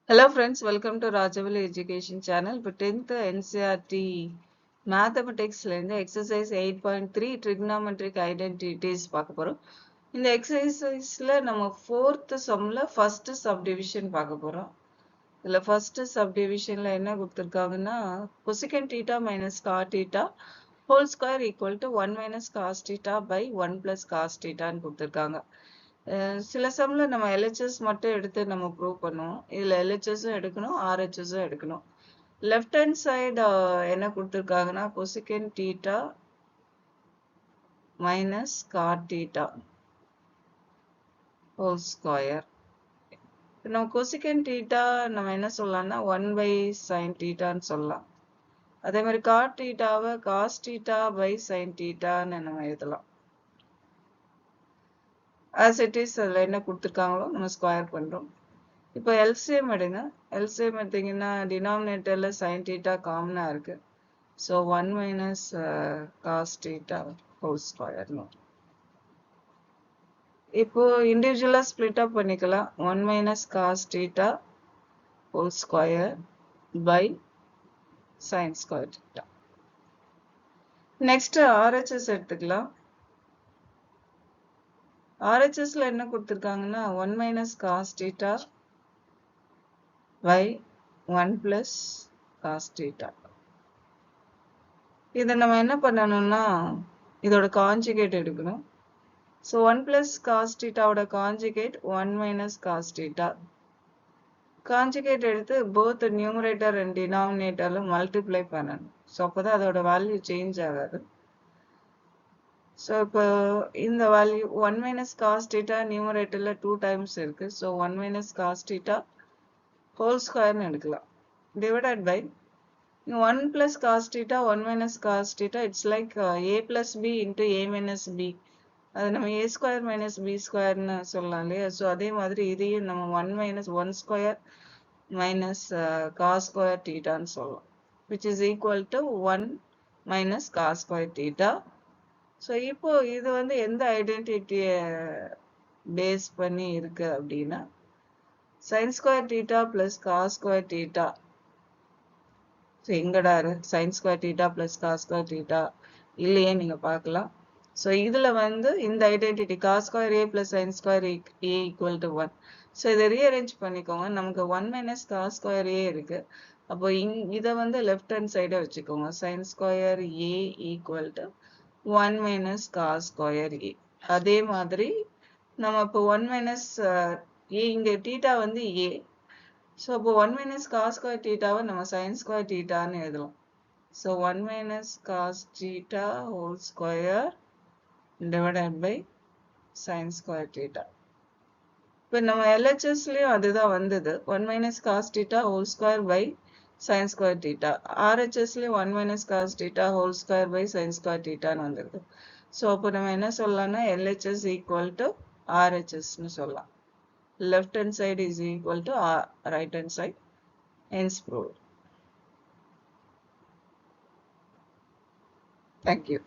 Hello friends, welcome to Rajavali Education Channel. இப்போ 10th NCERT Mathematics இந்த exercise 8.3 trigonometric identities பார்க்க போறோம். இந்த exerciseல நம்ம 4th sumல first subdivision பார்க்க போறோம். இதுல first subdivisionல என்ன கொடுத்திருக்காங்கன்னா cosecant theta minus cot theta whole square equal to 1 minus cos theta by 1 plus cos theta ன்னு கொடுத்திருக்காங்க. சில சம்ல நம்ம LHS மட்டும் எடுத்து நம்ம ப்ரூவ் பண்ணுவோம். இதுல LHSம் எடுக்கணும், RHSம் எடுக்கணும். லெஃப்ட் ஹேண்ட் சைடு என்ன கொடுத்துருக்காங்கன்னா cosecant theta minus cot theta whole square. நம்ம cosecant theta நம்ம என்ன சொல்லலாம்னா 1 by sin thetaன்னு சொல்லலாம். அதே மாதிரி cot thetaவை cos theta by sin thetaன்னு நம்ம எழுதலாம். as it is அதில் என்ன கொடுத்துருக்காங்களோ நம்ம ஸ்கொயர் பண்ணுறோம். இப்போ LCM எடுங்க. LCM எடுத்தீங்கன்னா டினாமினேட்டர்ல sin theta காமனா இருக்கு. So 1 minus cos theta whole square. இப்போ இண்டிவிஜுவலா ஸ்பிளிட் அப் பண்ணிக்கலாம். 1 minus cos theta whole square by sin square theta. Next RHS எடுத்துக்கலாம். RHSல என்ன கொடுத்துருக்காங்கன்னா 1 minus cos theta by 1 plus cos theta. இதை நம்ம என்ன பண்ணணும்னா இதோட கான்ஜுகேட் எடுக்கணும். ஸோ 1 plus cos thetaவோட conjugate 1 minus cos theta. Conjugate எடுத்து both நியூமரேட்டர் அண்ட் டினாமினேட்டர்ல மல்டிப்ளை பண்ணணும். ஸோ அப்போதான் அதோட வேல்யூ சேஞ்ச் ஆகாது. ஸோ இப்போ இந்த வேல்யூ 1 minus cos theta நியூமரேட்டர்ல 2 times இருக்கு. So 1 minus cos theta whole square எடுக்கலாம். Divided by 1 plus cos theta 1 minus cos theta it's like a plus b into a minus b. அது நம்ம a square minus b squareன்னு சொல்லலாம் இல்லையா. So அதே மாதிரி இதையும் நம்ம 1 minus 1 square minus cos square thetaன்னு சொல்லலாம், which is equal to 1 minus cos square theta. So இப்போ இது வந்து எந்த ஐடென்டிட்டியை பேஸ் பண்ணி இருக்கு அப்படின்னா sin square theta plus cos square theta. So எங்கடா sin square theta plus cos square theta இல்லையே நீங்க பார்க்கலாம். ஸோ இதுல வந்து இந்த identity cos square a plus sin square a equal to 1. So இதை ரீஅரேஞ்ச் பண்ணிக்கோங்க. நமக்கு 1 minus cos square a இருக்கு. அப்போ இதை வந்து லெஃப்ட் ஹேண்ட் சைடை வச்சுக்கோங்க. sin square a equal to 1 minus cos square a. அதே மாதிரி நம்ம இப்போ 1 minus a இங்க theta வந்து a. ஸோ அப்போ 1 minus cos square thetaவை நம்ம sin square thetaன்னு எழுதலாம். So 1 minus cos theta whole square divided by sin square theta. இப்போ நம்ம LHSலயும் அதுதான் வந்தது. 1 minus cos theta whole square by sin square theta. RHSலயும் 1 minus cos theta whole square by sin square thetaன்னு வந்திருக்கு. So அப்போ நம்ம என்ன சொல்லலாம்னா LHS equal to RHSன்னு சொல்லலாம். Left hand side is equal to right hand side. Hence proved. Thank you.